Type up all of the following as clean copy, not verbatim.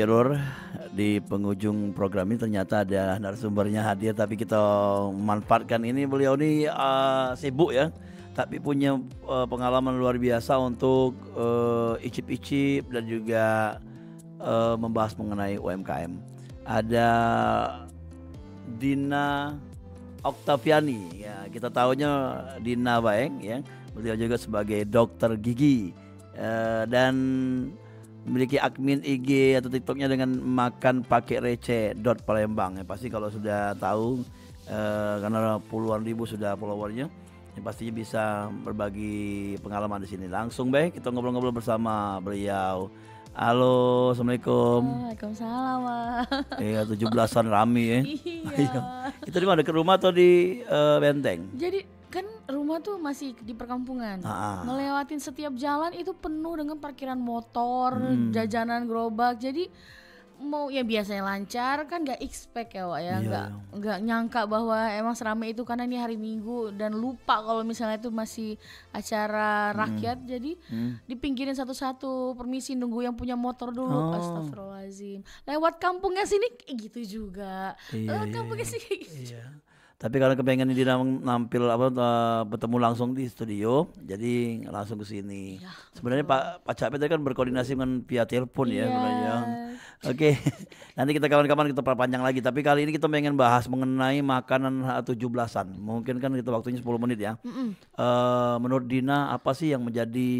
error di penghujung program ini ternyata ada narasumbernya hadir, tapi kita manfaatkan ini. Beliau ini sibuk ya, tapi punya pengalaman luar biasa untuk icip-icip dan juga membahas mengenai UMKM. Ada Dina Oktaviani, ya kita tahunya Dina Baeng ya. Beliau juga sebagai dokter gigi dan memiliki admin IG atau TikToknya dengan makan pakai receh .palembang. Ya, pasti kalau sudah tahu karena puluhan ribu sudah followernya, ya pastinya bisa berbagi pengalaman di sini. Langsung baik kita ngobrol-ngobrol bersama beliau. Halo, assalamualaikum. Waalaikumsalam, Wak. Iya, 17-an rame ya. Iya. Itu di mana, dekat rumah atau di Benteng? Jadi kan rumah tuh masih di perkampungan. Ngelewatin setiap jalan itu penuh dengan parkiran motor, jajanan gerobak. Jadi mau ya biasanya lancar kan nggak expect ya, Wak ya. Nggak nyangka bahwa emang seramai itu karena ini hari Minggu dan lupa kalau misalnya itu masih acara rakyat. Jadi dipinggirin satu-satu, permisi nunggu yang punya motor dulu. Astagfirullahaladzim. Lewat kampungnya sini kayak gitu juga. Lewat kampungnya sini kayak gitu. Iya. Tapi karena kepengen dia nampil bertemu langsung di studio, jadi langsung ke sini. Sebenarnya Pak Capet tadi kan berkoordinasi dengan via telepon ya sebenarnya. Oke. Nanti kita kawan-kawan kita perpanjang lagi. Tapi kali ini kita pengen bahas mengenai makanan 17-an. Mungkin kan kita waktunya 10 menit ya. Menurut Dina apa sih yang menjadi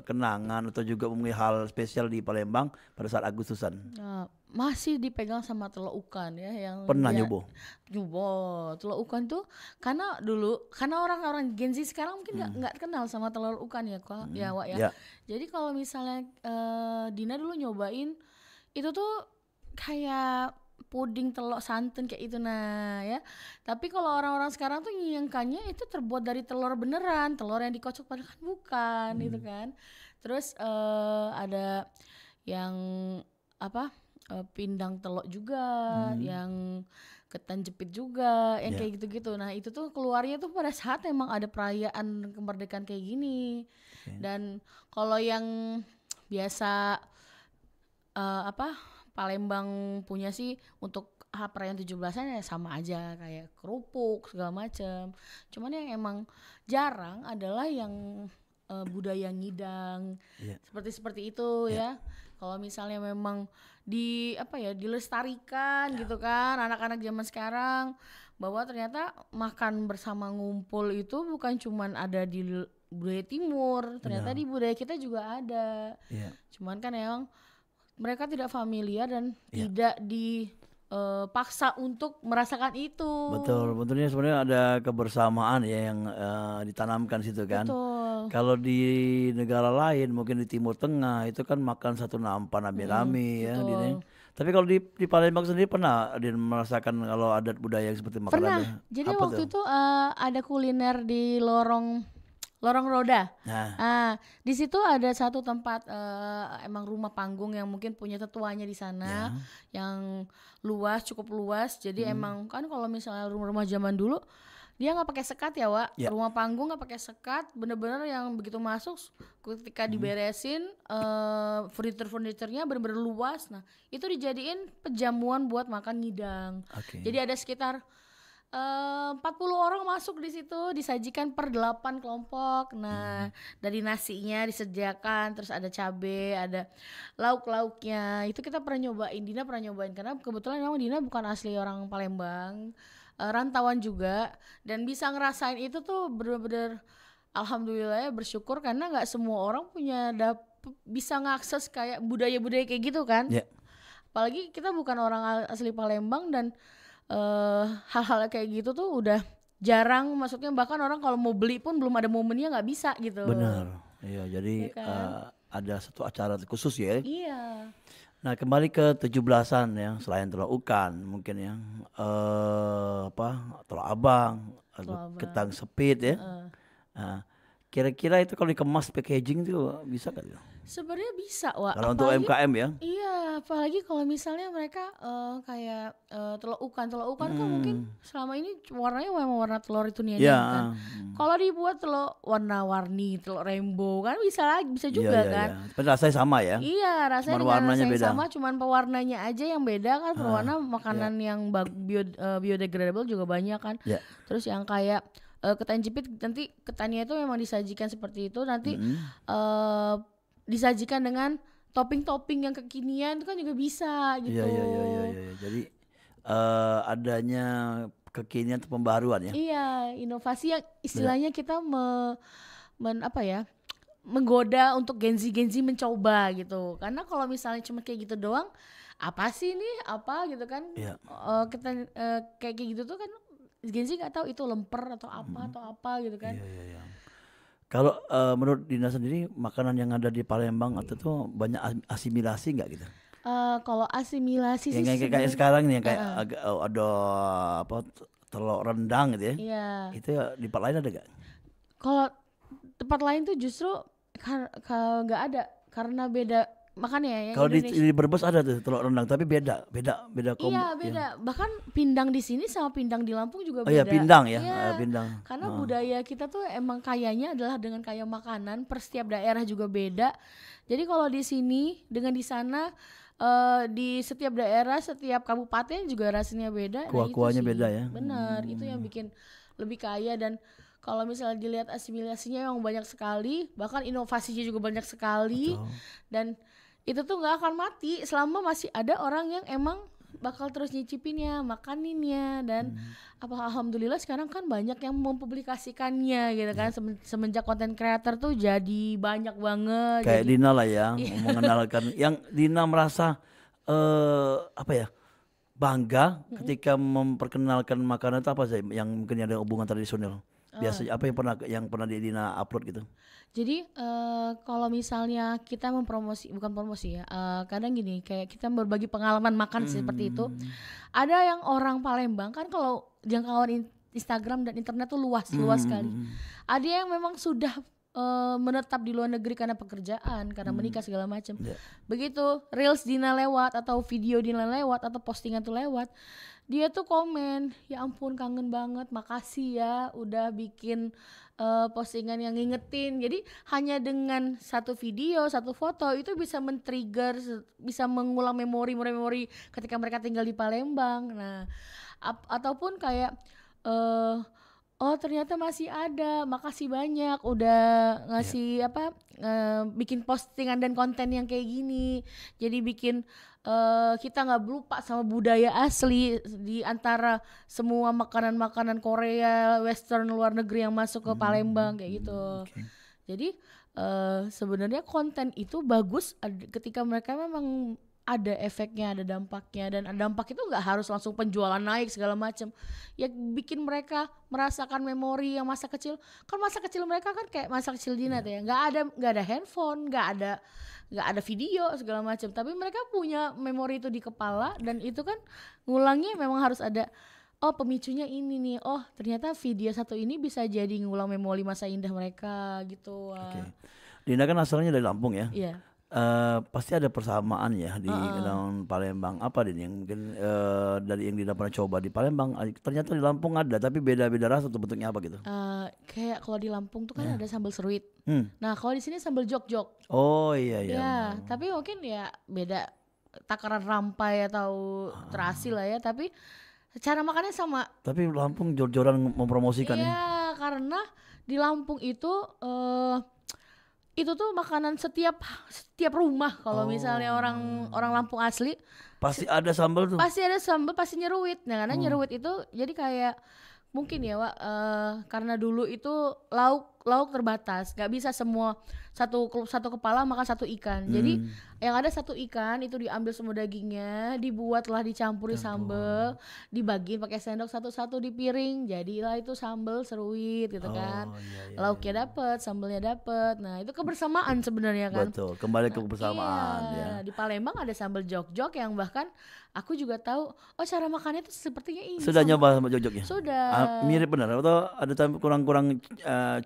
kenangan atau juga hal spesial di Palembang pada saat Agustusan? Masih dipegang sama telur ukan ya yang pernah nyobo telur ukan tuh karena orang-orang Gen Z sekarang mungkin nggak kenal sama telur ukan ya Wak ya. Jadi kalau misalnya Dina dulu nyobain itu tuh kayak puding telur santan kayak itu ya. Tapi kalau orang-orang sekarang tuh nyangkanya itu terbuat dari telur beneran, telur yang dikocok padahal kan bukan gitu kan. Terus ada yang pindang telur juga, yang ketan jepit juga, yang kayak gitu-gitu. Nah itu tuh keluarnya tuh pada saat emang ada perayaan kemerdekaan kayak gini. Dan kalau yang biasa Palembang punya sih untuk perayaan 17-an ya sama aja kayak kerupuk segala macam. Cuman yang emang jarang adalah yang budaya ngidang seperti itu ya. Kalau misalnya memang dilestarikan gitu kan anak-anak zaman sekarang bahwa ternyata makan bersama ngumpul itu bukan cuman ada di budaya timur, ternyata di budaya kita juga ada. Cuman kan emang mereka tidak familiar dan tidak dipaksa untuk merasakan itu. Betul, betulnya sebenarnya ada kebersamaan ya yang ditanamkan situ kan. Kalau di negara lain mungkin di Timur Tengah itu kan makan satu nampan rame-rame ya. Tapi kalau di Palembang sendiri pernah merasakan kalau adat budaya seperti makan pernah. Jadi apa waktu itu ada kuliner di Lorong Roda. Di situ ada satu tempat emang rumah panggung yang mungkin punya tetuanya di sana yang cukup luas. Jadi emang kan kalau misalnya rumah-rumah zaman dulu dia nggak pakai sekat ya Wak. Rumah panggung nggak pakai sekat, bener-bener yang begitu masuk ketika diberesin furniturnya bener-bener luas. Nah itu dijadiin pejamuan buat makan ngidang. Jadi ada sekitar 40 orang masuk di situ, disajikan per 8 kelompok. Nah, dari nasinya disediakan, terus ada cabe, ada lauk-lauknya. Itu kita pernah nyobain, Dina pernah nyobain karena kebetulan memang Dina bukan asli orang Palembang, rantauan juga, dan bisa ngerasain itu tuh bener-bener alhamdulillah ya bersyukur karena nggak semua orang bisa ngakses kayak budaya-budaya kayak gitu kan. Apalagi kita bukan orang asli Palembang dan hal-hal kayak gitu tuh udah jarang, maksudnya bahkan orang kalau mau beli pun belum ada momennya nggak bisa gitu. Benar, iya jadi ada satu acara khusus ya. Iya. Nah kembali ke 17-an ya, selain telur ukan mungkin ya telur abang, ketang sepit ya. Nah, Kira-kira itu kalau dikemas packaging itu bisa kan? Sebenarnya bisa, Wak. Kalau untuk UMKM ya? Iya, apalagi kalau misalnya mereka kayak telur ukan kan mungkin selama ini warnanya memang warna telur itu nih aja kan. Kalau dibuat telur warna-warni, telur rainbow kan bisa juga kan. Tapi rasanya sama ya? Iya, rasanya cuman warnanya beda. sama, cuman pewarnanya aja yang beda kan. Pewarna makanan yang biodegradable juga banyak kan. Terus yang kayak ketan jepit, nanti ketannya itu memang disajikan seperti itu, nanti disajikan dengan topping-topping yang kekinian itu kan juga bisa gitu. Iya. Jadi adanya kekinian atau pembaruan ya? Iya, inovasi yang istilahnya kita menggoda untuk Gen Z mencoba gitu. Karena kalau misalnya cuma kayak gitu doang, apa sih ini apa gitu kan? Kita kayak gitu tuh kan Gen Z nggak tahu itu lemper atau apa gitu kan? Iya. Kalau menurut Dina sendiri makanan yang ada di Palembang atau tuh banyak asimilasi nggak gitu? Kalau asimilasi sih kayak sekarang nih kayak ada apa telur rendang gitu ya? Iya. Itu di tempat lain ada nggak? Kalau tempat lain tuh justru nggak ada karena beda makanya ya. Kalau di Brebes ada tuh telur rendang tapi beda. Iya beda. Bahkan pindang di sini sama pindang di Lampung juga beda. Oh iya pindang ya. Iya, Pindang. Karena budaya kita tuh emang kayanya adalah dengan kaya makanan. Per setiap daerah juga beda. Jadi kalau di sini dengan di sana di setiap daerah, setiap kabupaten juga rasanya beda. Kuah-kuahnya beda ya. Benar. Itu yang bikin lebih kaya. Dan kalau misalnya dilihat asimilasinya yang banyak sekali, bahkan inovasinya juga banyak sekali. Betul. Dan itu tuh nggak akan mati selama masih ada orang yang emang bakal terus nyicipinnya, makaninnya. Dan alhamdulillah sekarang kan banyak yang mempublikasikannya gitu kan. Semenjak konten creator tuh jadi banyak banget. Kayak Dina lah ya, mengenalkan yang Dina merasa bangga ketika memperkenalkan makanan itu apa sih yang mungkin ada hubungan tradisional. Biasanya apa yang pernah Dina upload gitu? Jadi kalau misalnya kita bukan promosi ya, kadang gini kayak kita berbagi pengalaman makan seperti itu. Ada yang orang Palembang kan kalau jangkauan Instagram dan internet tuh luas sekali. Ada yang memang sudah menetap di luar negeri karena pekerjaan, karena menikah segala macam. Begitu reels Dina lewat atau video Dina lewat atau postingan tuh lewat, dia tuh komen, ya ampun kangen banget, makasih ya udah bikin postingan yang ngingetin. Jadi hanya dengan satu video, satu foto itu bisa men-trigger, bisa mengulang memori ketika mereka tinggal di Palembang. Nah, ataupun kayak oh ternyata masih ada, makasih banyak udah ngasih bikin postingan dan konten yang kayak gini. Jadi bikin kita nggak lupa sama budaya asli di antara semua makanan-makanan Korea, Western luar negeri yang masuk ke Palembang kayak gitu. Jadi sebenarnya konten itu bagus ketika mereka memang ada efeknya, ada dampaknya, dan dampak itu nggak harus langsung penjualan naik segala macam. Ya bikin mereka merasakan memori yang masa kecil. Kan masa kecil mereka kan kayak masa kecil Dina tuh ya, nggak ada handphone, nggak ada video segala macam. Tapi mereka punya memori itu di kepala, dan itu kan ngulangnya memang harus ada. Oh pemicunya ini nih. Oh ternyata video satu ini bisa jadi ngulang memori masa indah mereka gitu. Dina kan asalnya dari Lampung ya. Iya. Pasti ada persamaan ya di dalam Palembang. Apa yang mungkin dari yang Dina pernah coba di Palembang ternyata di Lampung ada, tapi beda-beda rasa tuh bentuknya apa gitu? Kayak kalau di Lampung tuh kan ada sambal seruit. Nah kalau di sini sambal jok-jok. Oh iya. Ya tapi mungkin ya beda takaran rampai atau terasi lah ya, tapi cara makannya sama. Tapi Lampung jor-joran mempromosikan ya. Iya karena di Lampung itu tuh makanan setiap rumah. Kalau misalnya orang Lampung asli pasti ada sambal tuh. Pasti ada sambal, pasti nyeruit. Nah, karena nyeruit itu jadi kayak mungkin ya, Wak, karena dulu itu lauk terbatas, nggak bisa semua satu kepala makan satu ikan. Jadi yang ada satu ikan itu diambil semua dagingnya, dibuatlah dicampuri sambal, dibagiin pakai sendok satu-satu di piring, jadilah itu sambal seruit gitu kan. Iya. Lauknya dapet, sambalnya dapet. Nah itu kebersamaan sebenarnya kan. Betul, kembali ke kebersamaan. Iya. Di Palembang ada sambal jok-jok yang bahkan aku juga tahu. Oh cara makannya itu sepertinya ini. Sudah nyoba sama jok-joknya? Sudah. Mirip benar atau ada kurang-kurang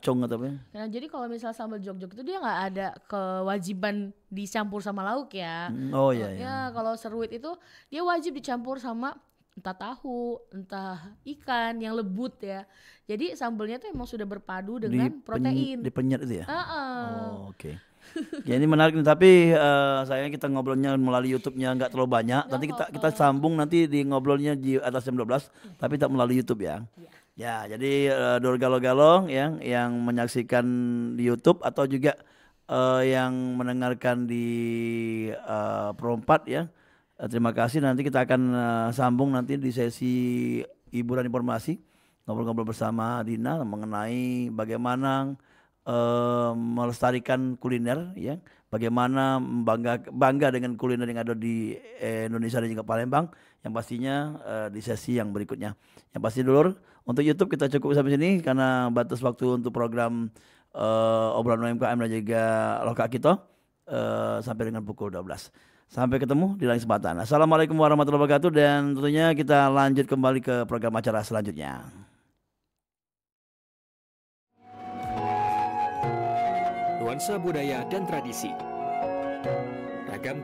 cong atau apa? Nah, jadi kalau misal sambal jok-jok itu dia nggak ada kewajiban dicampur sama lauk ya. Oh iya. Ya kalau seruit itu dia wajib dicampur sama entah tahu, entah ikan yang lembut ya. Jadi sambalnya tuh emang sudah berpadu dengan protein. Dipenyet itu ya? Oh, oke. Ya ini menarik nih, tapi sayangnya kita ngobrolnya melalui YouTube-nya nggak terlalu banyak. Nanti kita sambung nanti di ngobrolnya di atas jam 12, tapi tak melalui YouTube ya. Ya, jadi Dor Galo-Galo yang menyaksikan di YouTube atau juga yang mendengarkan di Pro 4 ya. Terima kasih, nanti kita akan sambung nanti di sesi hiburan informasi, ngobrol-ngobrol bersama Dina mengenai bagaimana melestarikan kuliner ya, bagaimana bangga dengan kuliner yang ada di Indonesia dan juga Palembang, yang pastinya di sesi yang berikutnya. Yang pasti dulu untuk YouTube kita cukup sampai sini karena batas waktu untuk program obrolan UMKM dan juga Loka kita sampai dengan pukul 12. Sampai ketemu di lain kesempatan. Assalamualaikum warahmatullahi wabarakatuh, dan tentunya kita lanjut kembali ke program acara selanjutnya. Nuansa budaya dan tradisi. Ragam